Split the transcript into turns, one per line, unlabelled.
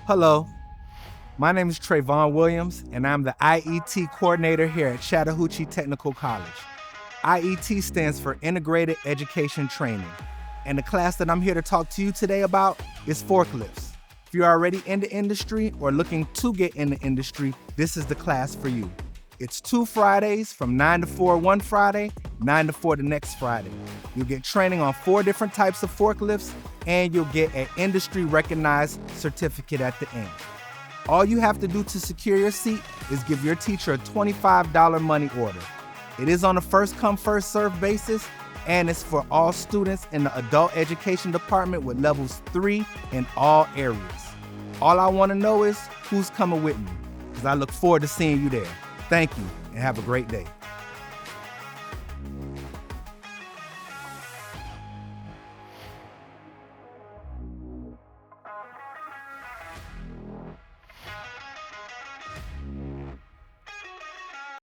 Hello, my name is Trayvon Williams, and I'm the IET coordinator here at Chattahoochee Technical College. IET stands for Integrated Education Training, and the class that I'm here to talk to you today about is forklifts. If you're already in the industry or looking to get in the industry, this is the class for you. It's 2 Fridays from 9 to 4 one Friday, 9 to 4 the next Friday. You'll get training on 4 different types of forklifts, and you'll get an industry-recognized certificate at the end. All you have to do to secure your seat is give your teacher a $25 money order. It is on a first-come, first-served basis, and it's for all students in the adult education department with levels 3 in all areas. All I want to know is who's coming with me, because I look forward to seeing you there. Thank you, and have a great day.